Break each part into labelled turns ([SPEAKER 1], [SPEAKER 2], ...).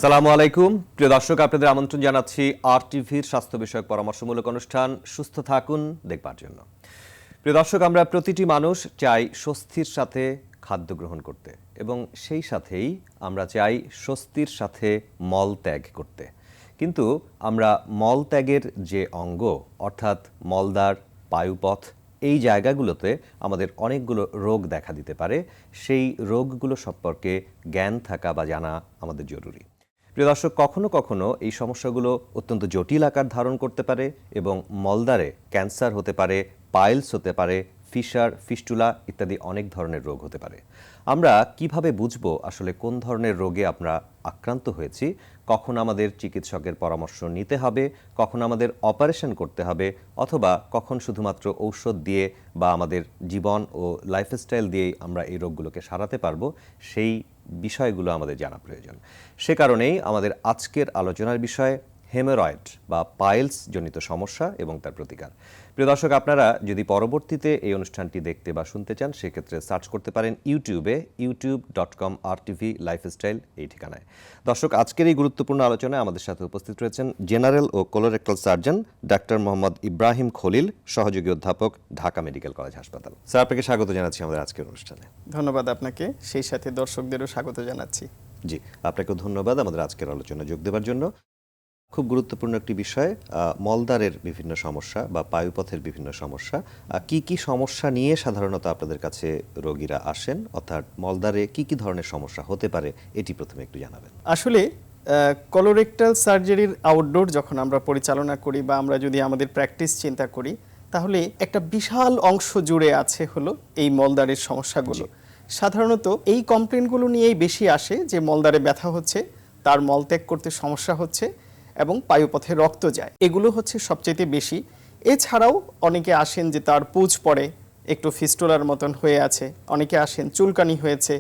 [SPEAKER 1] আসসালামু আলাইকুম প্রিয় দর্শক, আপনাদের আমন্ত্রণ জানাচ্ছি আর টিভির স্বাস্থ্য বিষয়ক পরামর্শমূলক অনুষ্ঠান সুস্থ থাকুন দেখবার জন্য। প্রিয় দর্শক, আমরা প্রতিটি মানুষ চাই স্বস্তির সাথে খাদ্য গ্রহণ করতে এবং সেই সাথেই আমরা চাই স্বস্তির সাথে মল ত্যাগ করতে। কিন্তু আমরা মল ত্যাগের যে অঙ্গ অর্থাৎ মলদ্বার, পায়ুপথ, এই জায়গাগুলোতে আমাদের অনেকগুলো রোগ দেখা দিতে পারে। সেই রোগগুলো সম্পর্কে জ্ঞান থাকা বা জানা আমাদের জরুরি। প্রিয় দর্শক, কখনো কখনো এই সমস্যাগুলো অত্যন্ত জটিল আকার ধারণ করতে পারে এবং মলদ্বারে ক্যান্সার হতে পারে, পাইলস হতে পারে, ফিশার, ফিস্টুলা ইত্যাদি অনেক ধরনের রোগ হতে পারে। আমরা কিভাবে বুঝবো আসলে কোন ধরনের রোগে আমরা আক্রান্ত হয়েছি, কখন আমাদের চিকিৎসকের পরামর্শ নিতে হবে, কখন আমাদের অপারেশন করতে হবে, অথবা কখন শুধুমাত্র ঔষধ দিয়ে বা আমাদের জীবন ও লাইফস্টাইল দিয়েই আমরা এই রোগগুলোকে সারাতে পারবো, সেই বিষয়গুলো আমাদের জানা প্রয়োজন। সে কারণেই আমাদের আজকের আলোচনার বিষয় হেমোরয়েড বা পাইলস জনিত সমস্যা এবং তার প্রতিকার। প্রিয় দর্শক, আপনারা যদি পরবর্তীতে এই অনুষ্ঠানটি দেখতে বা শুনতে চান সেক্ষেত্রে সার্চ করতে পারেন ইউটিউবে youtube.com RTV লাইফস্টাইল এই ঠিকানায়। দর্শক, আজকের এই গুরুত্বপূর্ণ আলোচনায় আমাদের সাথে উপস্থিত রয়েছেন জেনারেল ও colorectal surgeon doctor Mohammad Ibrahim Khalil, সহযোগী অধ্যাপক, ঢাকা মেডিকেল কলেজ হাসপাতাল। স্যার, আপনাকে স্বাগত জানাচ্ছি আমাদের আজকের অনুষ্ঠানে।
[SPEAKER 2] ধন্যবাদ আপনাকে, সেই সাথে দর্শকদেরও স্বাগত জানাচ্ছি।
[SPEAKER 1] জি, আপনাকেও ধন্যবাদ আমাদের আজকের আলোচনা যোগ দেওয়ার জন্য। খুব গুরুত্বপূর্ণ একটি বিষয়, মলদ্বারের বিভিন্ন সমস্যা বা পায়ুপথের বিভিন্ন সমস্যা। কি কি সমস্যা নিয়ে সাধারণত আপনাদের কাছে রোগীরা আসেন, অর্থাৎ মলদ্বারে কি কি ধরনের সমস্যা হতে পারে, এটি প্রথমে একটু জানাবেন।
[SPEAKER 2] আসলে কোলোরেক্টাল সার্জারির আউটডোর যখন আমরা পরিচালনা করি বা আমরা যদি আমাদের প্র্যাকটিস চিন্তা করি, তাহলে একটা বিশাল অংশ জুড়ে আছে হলো এই মলদ্বারের সমস্যাগুলো। সাধারণত এই কমপ্লেনগুলো নিয়েই বেশি আসে যে মলদ্বারে ব্যথা হচ্ছে, তার মলত্যাগ করতে সমস্যা হচ্ছে এবং পায়ুপথে রক্ত যায়, এগুলো হচ্ছে সবচেয়ে বেশি। এছাড়াও অনেকে আসেন যে তার পুঁজ পড়ে, একটু ফিস্টুলার মতন হয়ে আছে, অনেকে আসেন চুলকানি হয়েছে,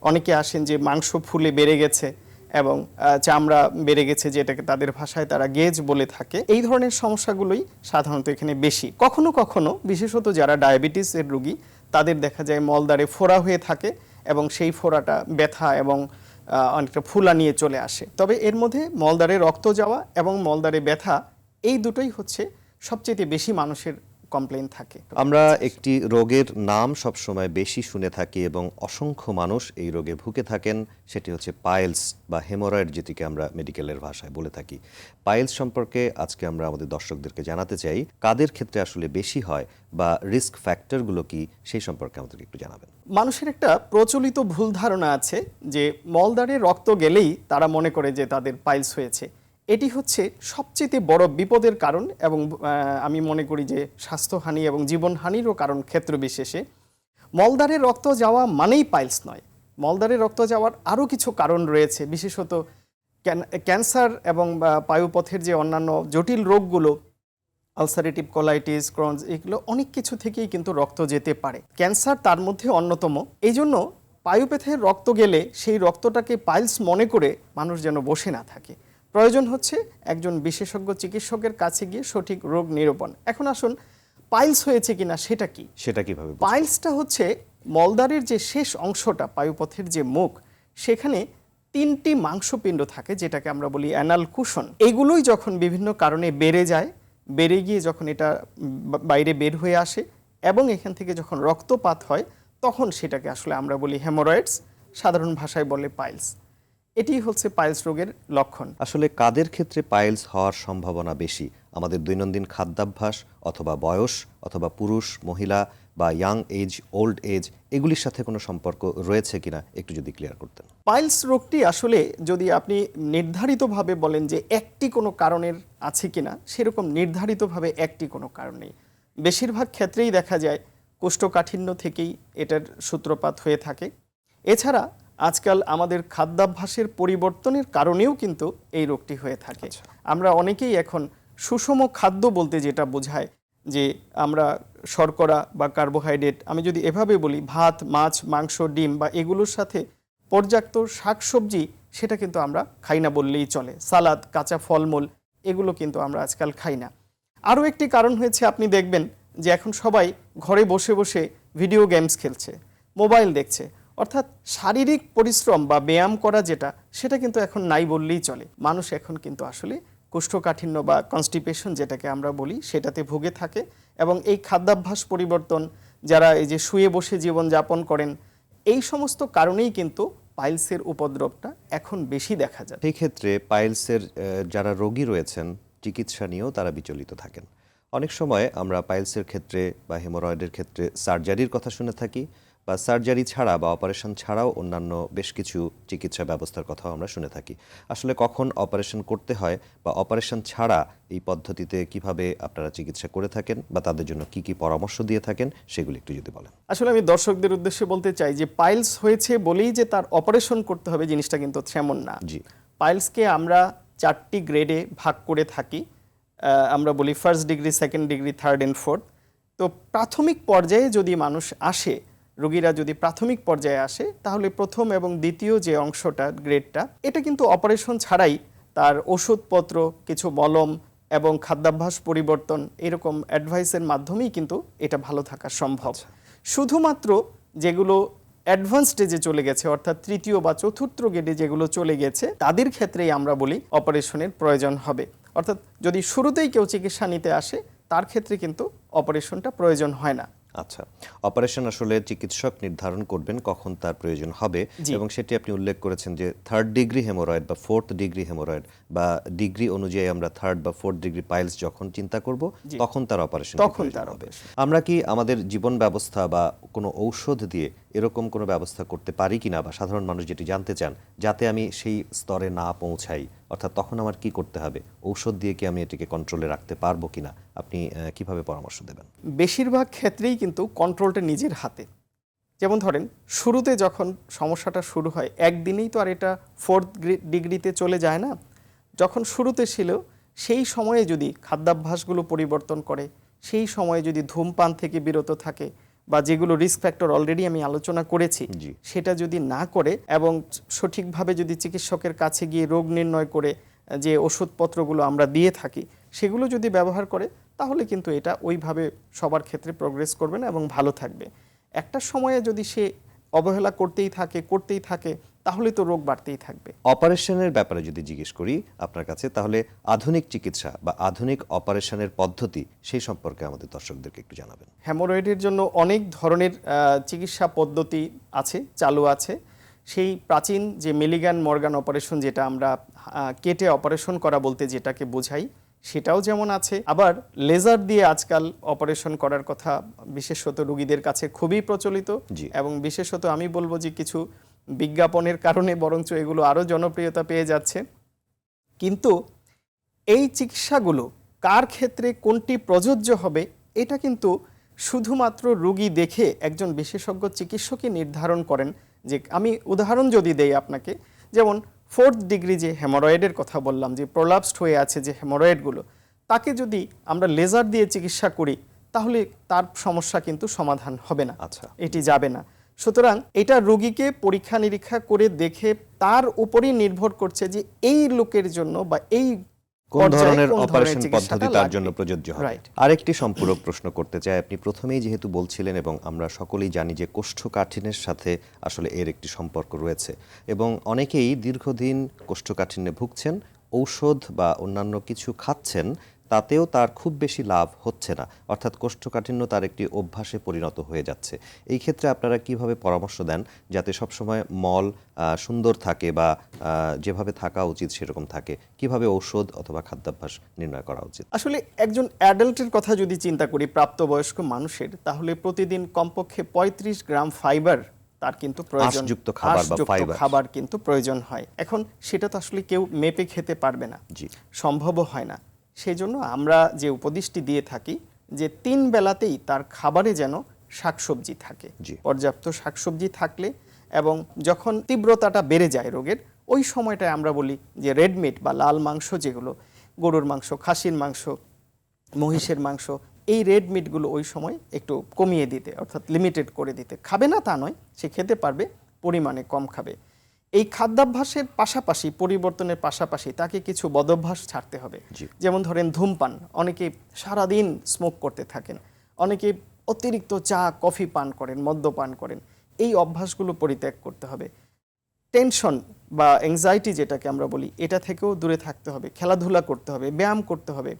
[SPEAKER 2] অনেকে আসেন যে মাংস ফুলে বেড়ে গেছে এবং চামড়া বেড়ে গেছে, যেটাকে তাদের ভাষায় তারা গেজ বলে থাকে। এই ধরনের সমস্যাগুলোই সাধারণত এখানে বেশি। কখনো কখনো বিশেষত যারা ডায়াবেটিসের রোগী, তাদের দেখা যায় মলদ্বারে ফোড়া হয়ে থাকে এবং সেই ফোড়াটা ব্যথা এবং অনেকটা ফুলা নিয়ে চলে আসে। তবে এর মধ্যে মলদ্বারে রক্ত যাওয়া এবং মলদ্বারে ব্যথা, এই দুটোই হচ্ছে সবচেয়ে বেশি মানুষের কমপ্লেইন থাকে।
[SPEAKER 1] আমরা একটি রোগের নাম সবসময় বেশি শুনে থাকি এবং অসংখ্য মানুষ এই রোগে ভুগে থাকেন, সেটি হচ্ছে পাইলস বা হেমোরয়েড, যেটিকে আমরা মেডিকেলের ভাষায় বলে থাকি। পাইলস সম্পর্কে আজকে আমরা আমাদের দর্শকদেরকে জানাতে চাই কাদের ক্ষেত্রে আসলে বেশি হয় বা রিস্ক ফ্যাক্টরগুলো কি, সেই সম্পর্কে আমাদেরকে একটু জানাবেন।
[SPEAKER 2] মানুষের একটা প্রচলিত ভুল ধারণা আছে যে মলদ্বারে রক্ত গেলেই তারা মনে করে যে তাদের পাইলস হয়েছে। এটি হচ্ছে সবচেয়ে বড় বিপদের কারণ এবং আমি মনে করি যে স্বাস্থ্যহানি এবং জীবনহানিরও কারণ ক্ষেত্র বিশেষে। মলদ্বারে রক্ত যাওয়া মানেই পাইলস নয়। মলদ্বারে রক্ত যাওয়ার আরও কিছু কারণ রয়েছে, বিশেষত ক্যান্সার এবং পায়ুপথের যে অন্যান্য জটিল রোগগুলো, আলসারেটিভ কোলাইটিস, ক্রনস, এগুলো অনেক কিছু থেকেই কিন্তু রক্ত যেতে পারে। ক্যান্সার তার মধ্যে অন্যতম। এই জন্য পায়ুপথের রক্ত গেলে সেই রক্তটাকে পাইলস মনে করে মানুষ যেন বসে না থাকে। প্রয়োজন হচ্ছে একজন বিশেষজ্ঞ চিকিৎসকের কাছে গিয়ে সঠিক রোগ নিরূপণ। এখন আসুন, পাইলস হয়েছে কিনা সেটা কি?
[SPEAKER 1] সেটা কিভাবে?
[SPEAKER 2] পাইলসটা হচ্ছে মলদ্বারের যে শেষ অংশটা, পায়ুপথের যে মুখ, সেখানে 3টি মাংসপিণ্ড থাকে, যেটাকে আমরা বলি অ্যানাল কুশন। এগুলোই যখন বিভিন্ন কারণে বেড়ে যায়, বেড়ে গিয়ে যখন এটা বাইরে বের হয়ে আসে এবং এখান থেকে যখন রক্তপাত হয়, তখন সেটাকে আসলে আমরা বলি হেমোরয়েডস, সাধারণ ভাষায় বলে পাইলস। এটি হচ্ছে পাইলস রোগের লক্ষণ।
[SPEAKER 1] আসলে কাদের ক্ষেত্রে পাইলস হওয়ার সম্ভাবনা বেশি? আমাদের দৈনন্দিন খাদ্যাভ্যাস, অথবা বয়স, অথবা পুরুষ, মহিলা বা ইয়াং এজ, ওল্ড এজ, এগুলির সাথে কোনো সম্পর্ক রয়েছে কিনা একটু যদি ক্লিয়ার করতেন।
[SPEAKER 2] পাইলস রোগটি আসলে যদি আপনি নির্ধারিতভাবে বলেন যে একটি কোনো কারণের আছে কিনা, সেরকম নির্ধারিতভাবে একটি কোনো কারণ নেই। বেশিরভাগ ক্ষেত্রেই দেখা যায় কোষ্ঠকাঠিন্য থেকেই এটার সূত্রপাত হয়ে থাকে। এছাড়া আজকাল আমাদের খাদ্যাভ্যাসের পরিবর্তনের কারণেও কিন্তু এই রোগটি হয়ে থাকে। আমরা অনেকেই এখন সুষম খাদ্য বলতে যেটা বোঝায় যে আমরা শর্করা বা কার্বোহাইড্রেট, আমি যদি এভাবে বলি ভাত, মাছ, মাংস, ডিম বা এগুলোর সাথে পর্যাপ্ত শাকসবজি, সেটা কিন্তু আমরা খাই না বললেই চলে। সালাদ, কাঁচা ফলমূল, এগুলো কিন্তু আমরা আজকাল খাই না। আরও একটি কারণ হয়েছে, আপনি দেখবেন যে এখন সবাই ঘরে বসে বসে ভিডিও গেমস খেলছে, মোবাইল দেখছে। অর্থাৎ শারীরিক পরিশ্রম বা ব্যায়াম করা যেটা, সেটা কিন্তু এখন নাই বললেই চলে। মানুষ এখন কিন্তু আসলে কোষ্ঠকাঠিন্য বা কনস্টিপেশন যেটাকে আমরা বলি সেটাতে ভুগে থাকে, এবং এই খাদ্যাভ্যাস পরিবর্তন, যারা এই যে শুয়ে বসে জীবন যাপন করেন, এই সমস্ত কারণেই কিন্তু পাইলসের উপদ্রবটা এখন বেশি দেখা যায়।
[SPEAKER 1] সেই ক্ষেত্রে পাইলসের যারা রোগী রয়েছেন চিকিৎসা নিয়েও তারা বিচলিত থাকেন। অনেক সময় আমরা পাইলসের ক্ষেত্রে বা হেমোরয়েডের ক্ষেত্রে সার্জারির কথা শুনে থাকি, বা সার্জারি ছাড়া বা অপারেশন ছাড়াও অন্যান্য বেশ কিছু চিকিৎসা ব্যবস্থার কথাও আমরা শুনে থাকি। আসলে কখন অপারেশন করতে হয় বা অপারেশন ছাড়া এই পদ্ধতিতে কিভাবে আপনারা চিকিৎসা করে থাকেন বা তাদের জন্য কি কি পরামর্শ দিয়ে থাকেন সেগুলি একটু যদি বলেন।
[SPEAKER 2] আসলে আমি দর্শকদের উদ্দেশ্যে বলতে চাই যে পাইলস হয়েছে বলেই যে তার অপারেশন করতে হবে জিনিসটা কিন্তু তেমন না।
[SPEAKER 1] জি,
[SPEAKER 2] পাইলসকে আমরা 4টি গ্রেডে ভাগ করে থাকি। আমরা বলি first degree, second degree, third and fourth. তো প্রাথমিক পর্যায়ে যদি মানুষ আসে, রোগীরা যদি প্রাথমিক পর্যায়ে আসে, তাহলে প্রথম এবং দ্বিতীয় যে অংশটা, গ্রেডটা, এটা কিন্তু অপারেশন ছাড়াই তার ওষুধপত্র, কিছু মলম এবং খাদ্যাভ্যাস পরিবর্তন, এরকম অ্যাডভাইসের মাধ্যমেই কিন্তু এটা ভালো থাকা সম্ভব। শুধুমাত্র যেগুলো অ্যাডভান্স স্টেজে চলে গেছে, অর্থাৎ তৃতীয় বা চতুর্থ গ্রেডে যেগুলো চলে গেছে, তাদের ক্ষেত্রেই আমরা বলি অপারেশনের প্রয়োজন হবে। অর্থাৎ যদি শুরুতেই কেউ চিকিৎসা নিতে আসে, তার ক্ষেত্রে কিন্তু অপারেশনটা প্রয়োজন হয় না।
[SPEAKER 1] আচ্ছা, অপারেশন আসলে চিকিৎসক নির্ধারণ করবেন কখন তার প্রয়োজন হবে, এবং সেটি আপনি উল্লেখ করেছেন যে থার্ড ডিগ্রি হেমোরয়েড বা ফোর্থ ডিগ্রি হেমোরয়েড বা ডিগ্রি অনুযায়ী আমরা থার্ড বা ফোর্থ ডিগ্রি পাইলস যখন চিন্তা করব তখন তার অপারেশন হবে। আমরা কি আমাদের জীবন ব্যবস্থা বা কোনো ঔষধ দিয়ে এরকম কোনো ব্যবস্থা করতে পারি কিনা, বা সাধারণ মানুষ যেটি জানতে চান, যাতে আমি সেই স্তরে না পৌঁছাই, অর্থাৎ তখন আমার কি করতে হবে, ঔষধ দিয়ে কি আমি এটিকে কন্ট্রোলে রাখতে পারবো কিনা, আপনি কিভাবে পরামর্শ দেবেন?
[SPEAKER 2] বেশিরভাগ ক্ষেত্রেই কিন্তু কন্ট্রোলটা নিজের হাতে। যেমন ধরেন, শুরুতে যখন সমস্যাটা শুরু হয়, একদিনেই তো আর এটা ফোর্থ ডিগ্রিতে চলে যায় না। যখন শুরুতে ছিল, সেই সময়ে যদি খাদ্যাভ্যাসগুলো পরিবর্তন করে, সেই সময়ে যদি ধূমপান থেকে বিরত থাকে, বা যেগুলো রিস্ক ফ্যাক্টর অলরেডি আমি আলোচনা করেছি সেটা যদি না করে, এবং সঠিকভাবে যদি চিকিৎসকের কাছে গিয়ে রোগ নির্ণয় করে যে ওষুধপত্রগুলো আমরা দিয়ে থাকি সেগুলো যদি ব্যবহার করে, তাহলে কিন্তু এটা ওইভাবে সবার ক্ষেত্রে প্রোগ্রেস করবে না এবং ভালো থাকবে। একটা সময়ে যদি সে অবহেলা করতেই থাকে, তাহলে তো রোগ বাড়তেই থাকবে।
[SPEAKER 1] অপারেশনের ব্যাপারে যদি জিজ্ঞেস করি আপনার কাছে, তাহলে আধুনিক চিকিৎসা বা আধুনিক অপারেশনের পদ্ধতি সেই সম্পর্কে আমাদের দর্শকদেরকে একটু জানাবেন।
[SPEAKER 2] হেমোরয়েডের জন্য অনেক ধরনের চিকিৎসা পদ্ধতি আছে, চালু আছে। সেই প্রাচীন যে মিলিগান মর্গান অপারেশন, যেটা আমরা কেটে অপারেশন করা বলতে যেটাকে বোঝাই, সেটাও যেমন আছে। আবার লেজার দিয়ে আজকাল অপারেশন করার কথা বিশেষত রোগীদের কাছে খুবই প্রচলিত, এবং বিশেষত আমি বলবো যে কিছু বিজ্ঞাপনের কারণে বরঞ্চ এগুলো আরও জনপ্রিয়তা পেয়ে যাচ্ছে। কিন্তু এই চিকিৎসাগুলো কার ক্ষেত্রে কোনটি প্রযোজ্য হবে, এটা কিন্তু শুধুমাত্র রোগী দেখে একজন বিশেষজ্ঞ চিকিৎসকই নির্ধারণ করেন। যে আমি উদাহরণ যদি দেই আপনাকে, যেমন ফোর্থ ডিগ্রি যে হেমোরয়েডের কথা বললাম, যে প্রলাপসড হয়ে আছে যে হেমোরয়েডগুলো, তাকে যদি আমরা লেজার দিয়ে চিকিৎসা করি, তাহলে তার সমস্যা কিন্তু সমাধান হবে না, এটি যাবে না। সুতরাং এটা রোগীকে পরীক্ষা নিরীক্ষা করে দেখে তার উপরই নির্ভর করছে যে এই লোকের জন্য বা এই
[SPEAKER 1] কোন ধরনের অপারেশন পদ্ধতি তার জন্য প্রযোজ্য হবে। আরেকটি সম্পূরক প্রশ্ন করতে চাই। আপনি প্রথমেই যেহেতু বলছিলেন, এবং আমরা সকলেই জানি যে কোষ্ঠকাঠিন্যের সাথে আসলে এর একটি সম্পর্ক রয়েছে, এবং অনেকেই দীর্ঘদিন কোষ্ঠকাঠিন্যে ভুগছেন, ঔষধ বা অন্যান্য কিছু খাচ্ছেন, তাতেও তার খুব বেশি লাভ হচ্ছে না, অর্থাৎ কোষ্ঠকাঠিন্য তার একটি অভ্যাসে পরিণত হয়ে যাচ্ছে। এই ক্ষেত্রে আপনারা কিভাবে পরামর্শ দেন যাতে সবসময় মল সুন্দর থাকে বা যেভাবে থাকা উচিত সেরকম থাকে? কিভাবে ঔষধ অথবা খাদ্যাভ্যাস নির্ণয় করা উচিত?
[SPEAKER 2] আসলে একজন অ্যাডাল্টের কথা যদি চিন্তা করি, প্রাপ্তবয়স্ক মানুষের, তাহলে প্রতিদিন কমপক্ষে 35 গ্রাম ফাইবার তার কিন্তু প্রয়োজন,
[SPEAKER 1] আঁশযুক্ত খাবার বা ফাইবার
[SPEAKER 2] খাবার কিন্তু প্রয়োজন হয়। এখন সেটা তো আসলে কেউ মেপে খেতে পারবে না, সম্ভবও হয় না। সেই জন্য আমরা যে উপদেশটি দিয়ে থাকি যে 3 বেলাতেই তার খাবারে যেন শাকসবজি থাকে, পর্যাপ্ত শাকসবজি থাকলে, এবং যখন তীব্রতাটা বেড়ে যায় রোগের, ওই সময়টায় আমরা বলি যে রেড মিট বা লাল মাংস, যেগুলো গরুর মাংস, খাসির মাংস, মহিষের মাংস, এই রেড মিটগুলো ওই সময় একটু কমিয়ে দিতে, অর্থাৎ লিমিটেড করে দিতে। খাবে না তা নয়, সে খেতে পারবে, পরিমাণে কম খাবে। এই খাদ্যাভ্যাসের পাশাপাশি, পরিবর্তনের পাশাপাশি তাকে কিছু বদভ্যাস ছাড়তে হবে। যেমন ধরেন ধূমপান, অনেকে সারাদিন স্মোক করতে থাকেন, অনেকে অতিরিক্ত চা কফি পান করেন, মদ্যপান করেন। এই অভ্যাসগুলো পরিত্যাগ করতে হবে। টেনশন বা অ্যাংজাইটি যেটাকে আমরা বলি, এটা থেকেও দূরে থাকতে হবে, খেলাধুলা করতে হবে, ব্যায়াম করতে হবে।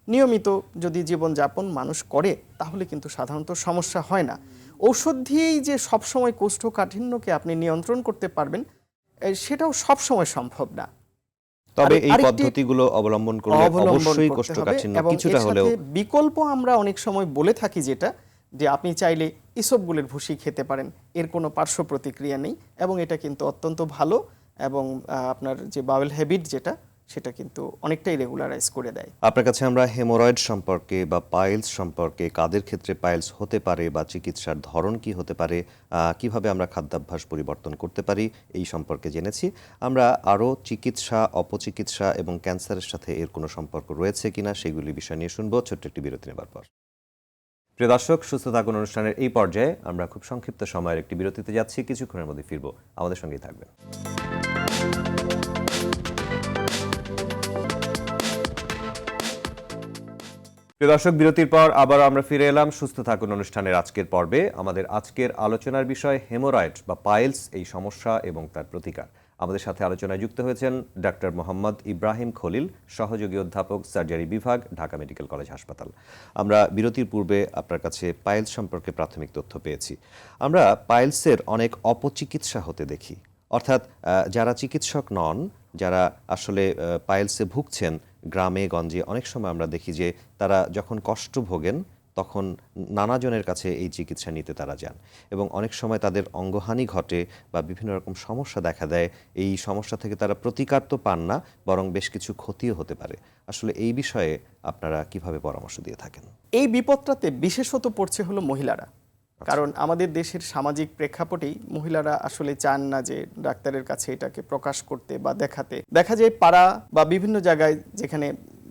[SPEAKER 2] নিয়মিত যদি জীবনযাপন মানুষ করে তাহলে কিন্তু সাধারণত সমস্যা হয় না। ঔষধ দিয়েই যে সবসময় কোষ্ঠকাঠিন্যকে আপনি নিয়ন্ত্রণ করতে পারবেন সেটাও সবসময় সম্ভব না।
[SPEAKER 1] তবে এই
[SPEAKER 2] আরেকটি
[SPEAKER 1] পদ্ধতিগুলো অবলম্বন করলে অবশ্যই
[SPEAKER 2] করতে হবে
[SPEAKER 1] কোষ্ঠকাঠিন্য
[SPEAKER 2] এবং
[SPEAKER 1] কিছুটা
[SPEAKER 2] এর
[SPEAKER 1] হলেও
[SPEAKER 2] সাথে বিকল্প আমরা অনেক সময় বলে থাকি যেটা যে আপনি চাইলে ইসবগুলের ভুসি খেতে পারেন, এর কোনো পার্শ্ব প্রতিক্রিয়া নেই এবং এটা কিন্তু অত্যন্ত ভালো এবং আপনার যে বাউল হ্যাবিট যেটা সেটা কিন্তু অনেকটাই রেগুলারাইজ করে দেয়।
[SPEAKER 1] আপনার কাছে আমরা হেমোরয়েড সম্পর্কে বা পাইলস সম্পর্কে, কাদের ক্ষেত্রে পাইলস হতে পারে বা চিকিৎসার ধরন কি হতে পারে, কিভাবে আমরা খাদ্যাভ্যাস পরিবর্তন করতে পারি এই সম্পর্কে জেনেছি। আমরা আরও চিকিৎসা, অপচিকিৎসা এবং ক্যান্সারের সাথে এর কোনো সম্পর্ক রয়েছে কিনা সেগুলি বিষয় নিয়ে শুনবো ছোট্ট একটি বিরতি নেবার পর। প্রিয় দর্শক, সুস্থ থাকুন অনুষ্ঠানের এই পর্যায়ে আমরা খুব সংক্ষিপ্ত সময়ের একটি বিরতিতে যাচ্ছি, কিছুক্ষণের মধ্যে ফিরবো, আমাদের সঙ্গেই থাকবেন। প্রিয় দর্শক, বিরতির পর আবার আমরা ফিরে এলাম সুস্থ থাকুন অনুষ্ঠানের আজকের পর্বে। আমাদের আজকের আলোচনার বিষয় হেমোরয়েড বা পাইলস, এই সমস্যা এবং তার প্রতিকার। আমাদের সাথে আলোচনায় যুক্ত হয়েছেন ডাক্তার মোহাম্মদ ইব্রাহিম খলিল, সহযোগী অধ্যাপক, সার্জারি বিভাগ, ঢাকা মেডিকেল কলেজ হাসপাতাল। আমরা বিরতির পূর্বে আপনার কাছে পাইলস সম্পর্কে প্রাথমিক তথ্য পেয়েছি। আমরা পাইলসের অনেক অপচিকিৎসা হতে দেখি, অর্থাৎ যারা চিকিৎসক নন, যারা আসলে পাইলসে ভুগছেন, গ্রামে গঞ্জে অনেক সময় আমরা দেখি যে তারা যখন কষ্ট ভোগেন তখন নানাজনের কাছে এই চিকিৎসা নিতে তারা যান এবং অনেক সময় তাদের অঙ্গহানি ঘটে বা বিভিন্ন রকম সমস্যা দেখা দেয়। এই সমস্যা থেকে তারা প্রতিকার তো পান না, বরং বেশ কিছু ক্ষতিও হতে পারে। আসলে এই বিষয়ে আপনারা কিভাবে পরামর্শ দিয়ে থাকেন?
[SPEAKER 2] এই বিপদটাতে বিশেষত পড়ছে হলো মহিলারা, কারণ আমাদের দেশের সামাজিক প্রেক্ষাপটেই মহিলারা আসলে চান না যে ডাক্তারের কাছে এটাকে প্রকাশ করতে বা দেখাতে। দেখা যায় পাড়া বা বিভিন্ন জায়গায় যেখানে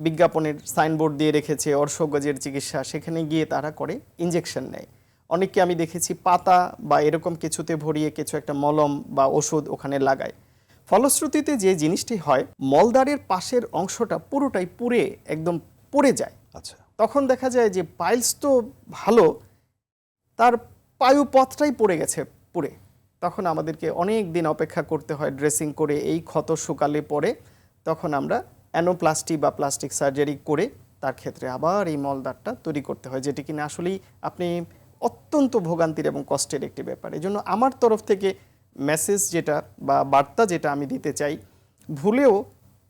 [SPEAKER 2] বিজ্ঞাপনের সাইনবোর্ড দিয়ে রেখেছে অর্শগজের চিকিৎসা, সেখানে গিয়ে তারা করে ইনজেকশন নেয়। অনেককে আমি দেখেছি পাতা বা এরকম কিছুতে ভরিয়ে কিছু একটা মলম বা ওষুধ ওখানে লাগায়। ফলশ্রুতিতে যে জিনিসটি হয়, মলদ্বারের পাশের অংশটা পুরোটাই পুড়ে একদম পড়ে যায়।
[SPEAKER 1] আচ্ছা,
[SPEAKER 2] তখন দেখা যায় যে পাইলস তো ভালো, তার পায়ুপথটাই পড়ে গেছে পুড়ে। তখন আমাদেরকে অনেক দিন অপেক্ষা করতে হয় ড্রেসিং করে, এই ক্ষত শুকালে পরে তখন আমরা অ্যানোপ্লাস্টি বা প্লাস্টিক সার্জারি করে তার ক্ষেত্রে আবার এই মলদ্বারটা তৈরি করতে হয়, যেটি কিনা আসলেই আপনি অত্যন্ত ভোগান্তির এবং কষ্টের একটি ব্যাপার। এই জন্য আমার তরফ থেকে মেসেজ যেটা বা বার্তা যেটা আমি দিতে চাই, ভুলেও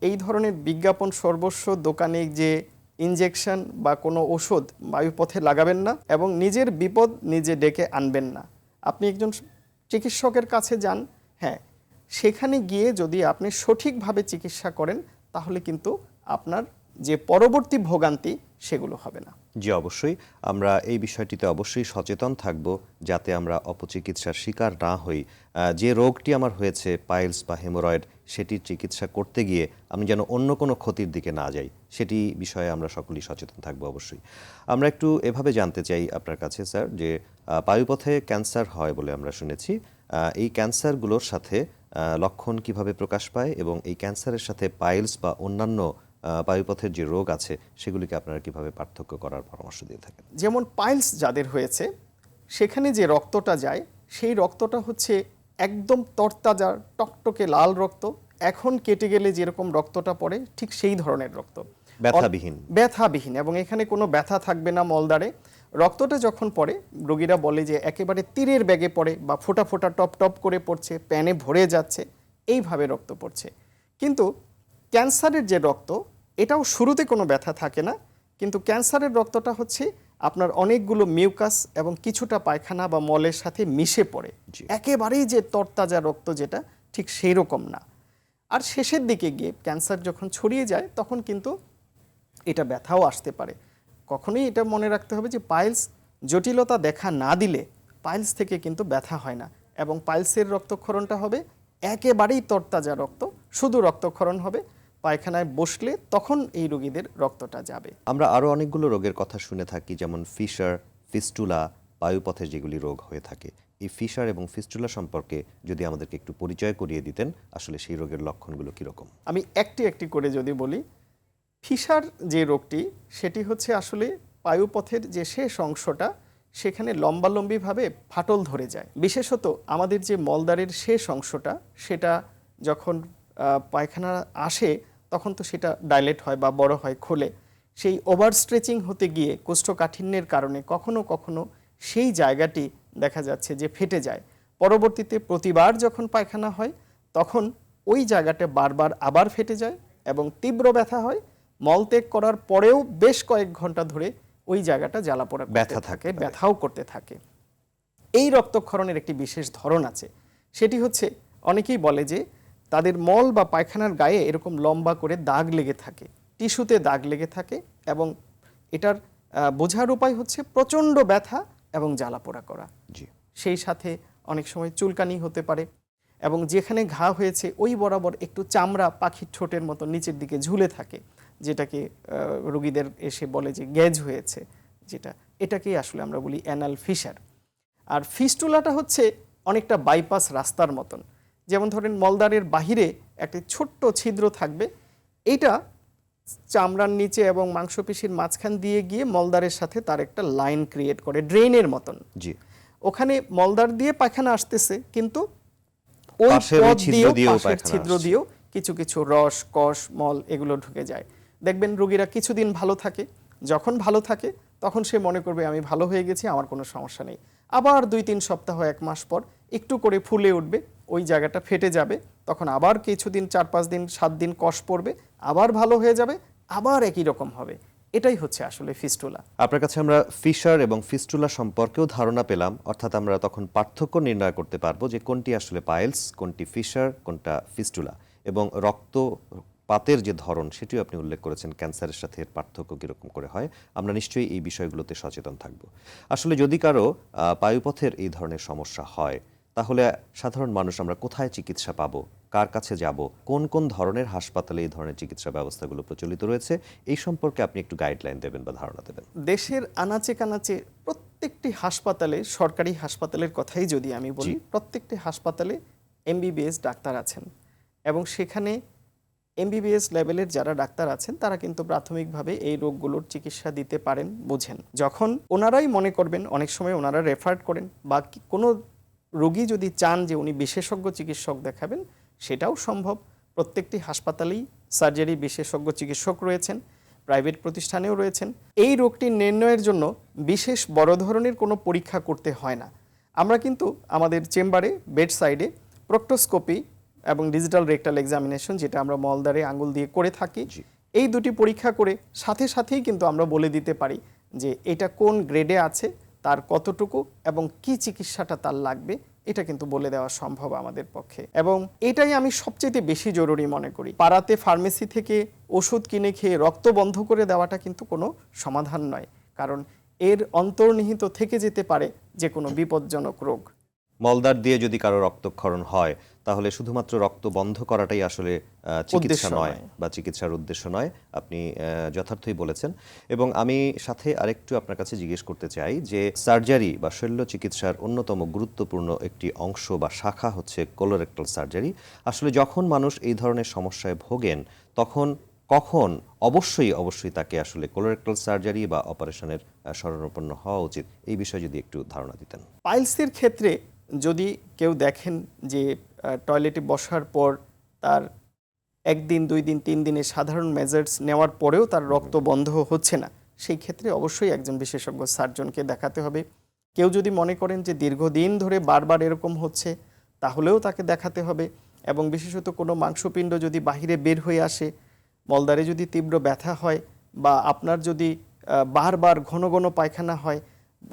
[SPEAKER 2] এই ধরনের বিজ্ঞাপন সর্বস্ব দোকানে যে ইনজেকশন বা কোনো ওষুধ বায়ুপথে লাগাবেন না এবং নিজের বিপদ নিজে ডেকে আনবেন না। আপনি একজন চিকিৎসকের কাছে যান, হ্যাঁ, সেখানে গিয়ে যদি আপনি সঠিকভাবে চিকিৎসা করেন তাহলে কিন্তু আপনার যে পরবর্তী ভোগান্তি সেগুলো হবে না।
[SPEAKER 1] জি, অবশ্যই আমরা এই বিষয়টিতে অবশ্যই সচেতন থাকব যাতে আমরা অপচিকিৎসার শিকার না হই। যে রোগটি আমার হয়েছে পাইলস বা হেমোরয়েড, সেটির চিকিৎসা করতে গিয়ে আমি যেন অন্য কোনো ক্ষতির দিকে না যাই, সেটি বিষয়ে আমরা সকলেই সচেতন থাকব অবশ্যই। আমরা একটু এভাবে জানতে চাই আপনার কাছে স্যার, যে বায়ুপথে ক্যান্সার হয় বলে আমরা শুনেছি, এই ক্যান্সারগুলোর সাথে লক্ষণ কিভাবে প্রকাশ পায় এবং এই ক্যান্সারের সাথে পাইলস বা অন্যান্য বায়ুপথের যে রোগ আছে সেগুলিকে আপনারা কিভাবে পার্থক্য করার পরামর্শ দিয়ে থাকেন?
[SPEAKER 2] যেমন পাইলস যাদের হয়েছে, সেখানে যে রক্তটা যায় সেই রক্তটা হচ্ছে একদম তরতাজা টকটকে লাল রক্ত। এখন কেটে গেলে যেরকম রক্তটা পড়ে ঠিক সেই ধরনের রক্ত, ব্যথাবিহীন এবং এখানে কোনো ব্যথা থাকবে না মলদ্বারে। রক্তটা যখন পড়ে রোগীরা বলে যে একেবারে তীরের ব্যাগে পড়ে বা ফোঁটা ফোঁটা টপ টপ করে পড়ছে, প্যানে ভরে যাচ্ছে, এইভাবে রক্ত পড়ছে। কিন্তু ক্যান্সারের যে রক্ত, এটাও শুরুতে কোনো ব্যথা থাকে না, কিন্তু ক্যান্সারের রক্তটা হচ্ছে আপনার অনেকগুলো মিউকাস এবং কিছুটা পায়খানা বা মলের সাথে মিশে পড়ে। একেবারেই যে তরতাজা রক্ত যেটা, ঠিক সেই রকম না। আর শেষের দিকে গিয়ে ক্যান্সার যখন ছড়িয়ে যায় তখন কিন্তু এটা ব্যথাও আসতে পারে। কখনোই এটা মনে রাখতে হবে যে পাইলস জটিলতা দেখা না দিলে পাইলস থেকে কিন্তু ব্যথা হয় না এবং পাইলসের রক্তক্ষরণটা হবে একেবারেই তরতাজা রক্ত, শুধু রক্তক্ষরণ হবে, পায়খানায় বসলে তখন এই রোগীদের রক্তটা যাবে।
[SPEAKER 1] আমরা আরও অনেকগুলো রোগের কথা শুনে থাকি, যেমন ফিশার, ফিস্টুলা, বায়ুপথে যেগুলি রোগ হয়ে থাকে। এই ফিশার এবং ফিস্টুলা সম্পর্কে যদি আমাদেরকে একটু পরিচয় করিয়ে দিতেন, আসলে সেই রোগের লক্ষণগুলো কীরকম?
[SPEAKER 2] আমি একটি করে যদি বলি, ফিশার যে রোগটি সেটি হচ্ছে আসলে বায়ুপথের যে শেষ অংশটা, সেখানে লম্বালম্বিভাবে ফাটল ধরে যায়। বিশেষত আমাদের যে মলদ্বারের শেষ অংশটা, সেটা যখন পায়খানা আসে তখন তো সেটা ডাইলেট হয় বা বড় হয়, খোলে। সেই ওভার স্ট্রেচিং হতে গিয়ে কোষ্ঠকাঠিন্যের কারণে কখনো কখনো সেই জায়গাটি দেখা যাচ্ছে যে ফেটে যায়। পরবর্তীতে প্রতিবার যখন পায়খানা হয় তখন ওই জায়গাটা বারবার আবার ফেটে যায় এবং তীব্র ব্যথা হয়। মলত্যাগ করার পরেও বেশ কয়েক ঘন্টা ধরে ওই জায়গাটা জ্বালাপোড়া
[SPEAKER 1] ব্যথা
[SPEAKER 2] করতে থাকে, ব্যথাও করতে থাকে। এই রক্তক্ষরণের একটি বিশেষ ধরন আছে, সেটি হচ্ছে অনেকেই বলে যে তাদের মল বা পায়খানার গায়ে এরকম লম্বা করে দাগ লেগে থাকে, টিস্যুতে দাগ লেগে থাকে, এবং এটার বোঝার উপায় হচ্ছে প্রচণ্ড ব্যথা এবং জ্বালাপোড়া করা। সেই সাথে অনেক সময় চুলকানি হতে পারে, এবং যেখানে ঘা হয়েছে ওই বরাবর একটু চামড়া পাখির ঠোঁটের মতো নিচের দিকে ঝুলে থাকে, যেটাকে রোগীদের এসে বলে যে গ্যাজ হয়েছে, এটাকেই আসলে আমরা বলি অ্যানাল ফিশার। আর ফিস্টুলাটা হচ্ছে অনেকটা বাইপাস রাস্তার মতন। যেমন ধরেন মলদ্বারের বাহিরে একটা ছোট্ট ছিদ্র থাকবে, এটা চামড়ার নিচে এবং মাংসপেশির মাঝখান দিয়ে গিয়ে মলদ্বারের সাথে তার একটা লাইন ক্রিয়েট করে, ড্রেনের মতন। ওখানে মলদ্বার দিয়ে পায়খানা আসতেছে, কিন্তু ওই পথ দিয়েও, পাশের ছিদ্র দিয়েও কিছু কিছু রস, কষ, মল এগুলো ঢুকে যায়। দেখবেন রোগীরা কিছুদিন ভালো থাকে, যখন ভালো থাকে তখন সে মনে করবে আমি ভালো হয়ে গেছি, আমার কোনো সমস্যা নেই। আবার 2-3 সপ্তাহ, 1 মাস পর একটু করে ফুলে উঠবে, ওই জায়গাটা ফেটে যাবে, তখন আবার কিছুদিন, 4-5 দিন, 7 দিন কষ পড়বে, আবার ভালো হয়ে যাবে, আবার একই রকম হবে। এটাই হচ্ছে আসলে ফিস্টুলা।
[SPEAKER 1] আপনার কাছে আমরা ফিশার এবং ফিস্টুলা সম্পর্কেও ধারণা পেলাম, অর্থাৎ আমরা তখন পার্থক্য নির্ণয় করতে পারবো যে কোনটি আসলে পাইলস, কোনটি ফিশার, কোনটা ফিস্টুলা, এবং রক্তপাতের যে ধরন সেটিও আপনি উল্লেখ করেছেন, ক্যান্সারের সাথে এর পার্থক্য কীরকম করে হয়। আমরা নিশ্চয়ই এই বিষয়গুলোতে সচেতন থাকব। আসলে যদি কারো পায়ুপথের এই ধরনের সমস্যা হয়, তাহলে সাধারণ মানুষ আমরা কোথায় চিকিৎসা পাবো, কার কাছে যাব, কোন কোন ধরনের হাসপাতালে এই ধরনের চিকিৎসা ব্যবস্থাগুলো প্রচলিত রয়েছে, এই সম্পর্কে আপনি একটু গাইডলাইন দেবেন বা ধারণা দেবেন।
[SPEAKER 2] দেশের আনাচে কানাচে প্রত্যেকটি হাসপাতালে, সরকারি হাসপাতালের কথাই যদি আমি বলি, প্রত্যেকটি হাসপাতালে এমবিবিএস ডাক্তার আছেন, এবং সেখানে এমবিবিএস লেভেলের যারা ডাক্তার আছেন তারা কিন্তু প্রাথমিকভাবে এই রোগগুলোর চিকিৎসা দিতে পারেন, বুঝেন। যখন ওনারাই মনে করবেন, অনেক সময় ওনারা রেফার করেন, বা কোনো রোগী যদি চান যে উনি বিশেষজ্ঞ চিকিৎসক দেখাবেন, সেটাও সম্ভব। প্রত্যেকটি হাসপাতালেই সার্জারি বিশেষজ্ঞ চিকিৎসক রয়েছেন, প্রাইভেট প্রতিষ্ঠানেও রয়েছেন। এই রোগটি নির্ণয়ের জন্য বিশেষ বড় ধরনের কোনো পরীক্ষা করতে হয় না। আমরা কিন্তু আমাদের চেম্বারে বেড সাইডে প্রক্টোস্কোপি এবং ডিজিটাল রেকটাল এক্সামিনেশন, যেটা আমরা মলদ্বারে আঙ্গুল দিয়ে করে থাকি, এই দুটি পরীক্ষা করে সাথে সাথেই কিন্তু আমরা বলে দিতে পারি যে এটা কোন গ্রেডে আছে, তার কতটুকু এবং কি চিকিৎসাটা তার লাগবে, এটা কিন্তু বলে দেওয়া সম্ভব আমাদের পক্ষে। এবং এটাই আমি সবচেয়ে বেশি জরুরি মনে করি। পাড়াতে ফার্মেসি থেকে ওষুধ কিনে খেয়ে রক্ত বন্ধ করে দেওয়াটা কিন্তু কোনো সমাধান নয়, কারণ এর অন্তর্নিহিত থেকে যেতে পারে যে কোনো বিপজ্জনক রোগ।
[SPEAKER 1] মলদ্বার দিয়ে যদি কারো রক্তক্ষরণ হয়, তাহলে শুধুমাত্র রক্ত বন্ধ করাটাই আসলে চিকিৎসা নয় বা চিকিৎসার উদ্দেশ্য নয়। আপনি যথার্থই বলেছেন। এবং আমি সাথে আরেকটু আপনার কাছে জিজ্ঞেস করতে চাই যে সার্জারি বা শল্য চিকিৎসার অন্যতম গুরুত্বপূর্ণ একটি অংশ বা শাখা হচ্ছে কোলোরেক্টাল সার্জারি। আসলে যখন মানুষ এই ধরনের সমস্যায় ভোগেন, তখন কখন অবশ্যই তাকে আসলে কোলোরেক্টাল সার্জারি বা অপারেশনের শরণাপন্ন হওয়া উচিত, এই বিষয়ে যদি একটু ধারণা দিতেন।
[SPEAKER 2] পাইলসের ক্ষেত্রে যদি কেউ দেখেন যে টয়লেটে বসার পর তার 1 দিন, 2 দিন, 3 দিনে সাধারণ মেজার্স নেওয়ার পরেও তার রক্ত বন্ধ হচ্ছে না, সেই ক্ষেত্রে অবশ্যই একজন বিশেষজ্ঞ সার্জনকে দেখাতে হবে। কেউ যদি মনে করেন যে দীর্ঘদিন ধরে বারবার এরকম হচ্ছে, তাহলেও তাকে দেখাতে হবে। এবং বিশেষত কোনো মাংসপিণ্ড যদি বাহিরে বের হয়ে আসে, মলদ্বারে যদি তীব্র ব্যথা হয়, বা আপনার যদি বারবার ঘন ঘন পায়খানা হয়,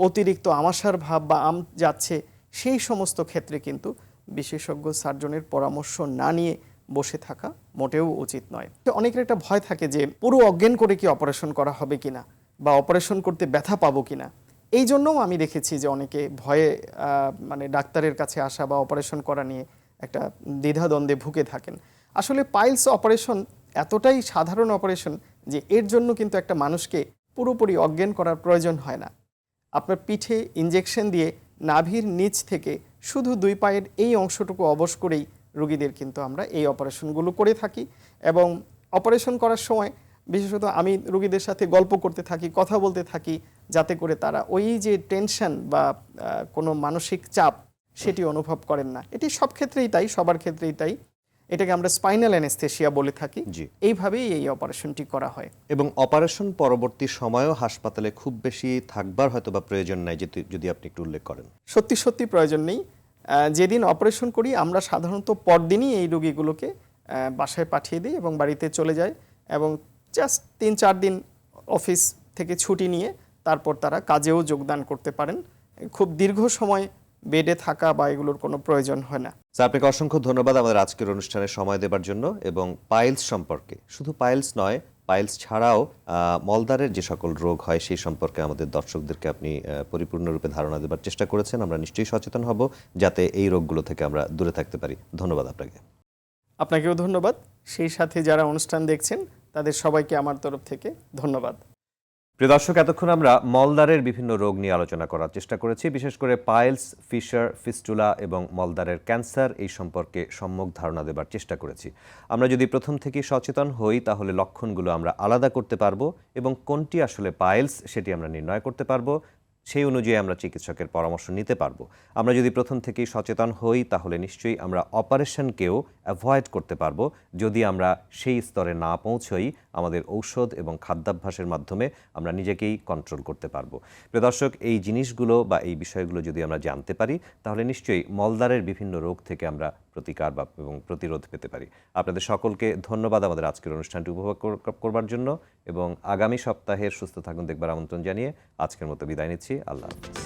[SPEAKER 2] অতিরিক্ত আমাশার ভাব বা যাচ্ছে, সেই সমস্ত ক্ষেত্রে কিন্তু বিশেষজ্ঞ সার্জনের পরামর্শ না নিয়ে বসে থাকা মোটেও উচিত নয়। অনেকের একটা ভয় থাকে যে পুরো অজ্ঞান করে কি অপারেশন করা হবে কিনা, বা অপারেশন করতে ব্যথা পাবো কিনা। এই জন্যও আমি দেখেছি যে অনেকে ভয়ে মানে ডাক্তারের কাছে আসা বা অপারেশন করা নিয়ে একটা দ্বিধাদ্বন্দ্বে ভুগে থাকেন। আসলে পাইলস অপারেশন এতটাই সাধারণ অপারেশন যে এর জন্য কিন্তু একটা মানুষকে পুরোপুরি অজ্ঞান করার প্রয়োজন হয় না। আপনার পিঠে ইনজেকশন দিয়ে নাভির নিচ থেকে শুধু 2 পায়ের এই অংশটুকু অবশ করেই রোগীদের কিন্তু আমরা এই অপারেশনগুলো করে থাকি। এবং অপারেশন করার সময় বিশেষত আমি রোগীদের সাথে গল্প করতে থাকি, কথা বলতে থাকি, যাতে করে তারা ওই যে টেনশন বা কোনো মানসিক চাপ সেটি অনুভব করেন না। এটি সব ক্ষেত্রেই তাই, সবার ক্ষেত্রেই তাই। এটাকে আমরা স্পাইনাল অ্যানেস্থেসিয়া বলে থাকি।
[SPEAKER 1] জি।
[SPEAKER 2] এইভাবেই এই অপারেশনটি করা হয়।
[SPEAKER 1] এবং অপারেশন পরবর্তী সময়ও হাসপাতালে খুব বেশি থাকবার হয়তো বা প্রয়োজন নাই, যদি আপনি একটু উল্লেখ করেন।
[SPEAKER 2] সত্যি সত্যি প্রয়োজন নেই। যেদিন অপারেশন করি আমরা সাধারণত পরদিনই এই রোগীগুলোকে বাসায় পাঠিয়ে দিই এবং বাড়িতে চলে যায়, এবং জাস্ট 3-4 দিন অফিস থেকে ছুটি নিয়ে তারপর তারা কাজেও যোগদান করতে পারেন। খুব দীর্ঘ সময় বেডে থাকা বা এগুলোর কোনো প্রয়োজন হয় না।
[SPEAKER 1] স্যার, আপনাকে অসংখ্য ধন্যবাদ আমাদের আজকের অনুষ্ঠানে সময় দেবার জন্য, এবং পাইলস সম্পর্কে, শুধু পাইলস নয়, পাইলস ছাড়াও মলদ্বারের যে সকল রোগ হয় সেই সম্পর্কে আমাদের দর্শকদেরকে আপনি পরিপূর্ণরূপে ধারণা দেবার চেষ্টা করেছেন। আমরা নিশ্চয়ই সচেতন হব যাতে এই রোগগুলো থেকে আমরা দূরে থাকতে পারি। ধন্যবাদ আপনাকে।
[SPEAKER 2] আপনাকেও ধন্যবাদ। সেই সাথে যারা অনুষ্ঠান দেখছেন তাদের সবাইকে আমার তরফ থেকে ধন্যবাদ।
[SPEAKER 1] প্রিয় দর্শক, এতক্ষণ আমরা মলদ্বারের বিভিন্ন রোগ নিয়ে আলোচনা করার চেষ্টা করেছি, বিশেষ করে পাইলস, ফিশার, ফিস্টুলা এবং মলদ্বারের ক্যান্সার এই সম্পর্কে সম্যক ধারণা দেবার চেষ্টা করেছি। আমরা যদি প্রথম থেকেই সচেতন হই তাহলে লক্ষণগুলো আমরা আলাদা করতে পারবো এবং কোনটি আসলে পাইলস সেটি আমরা নির্ণয় করতে পারবো। সেই অনুযায়ী আমরা চিকিৎসকের পরামর্শ নিতে পারবো। আমরা যদি প্রথম থেকেই সচেতন হই তাহলে নিশ্চয়ই আমরা অপারেশনকেও অ্যাভয়েড করতে পারবো, যদি আমরা সেই স্তরে না পৌঁছই আমাদের ঔষধ এবং খাদ্যাভ্যাসের মাধ্যমে আমরা নিজেকেই কন্ট্রোল করতে পারবো। প্রিয় দর্শক, এই জিনিসগুলো বা এই বিষয়গুলো যদি আমরা জানতে পারি তাহলে নিশ্চয়ই মলদ্বারের বিভিন্ন রোগ থেকে আমরা প্রতিকার এবং প্রতিরোধ পেতে পারি। আপনাদের সকলকে ধন্যবাদ আমাদের আজকের অনুষ্ঠানটি উপভোগ করবার জন্য, এবং আগামী সপ্তাহের সুস্থ থাকুন দেখবার আমন্ত্রণ জানিয়ে আজকের মতো বিদায় নিচ্ছি। আল্লাহ হাফেজ।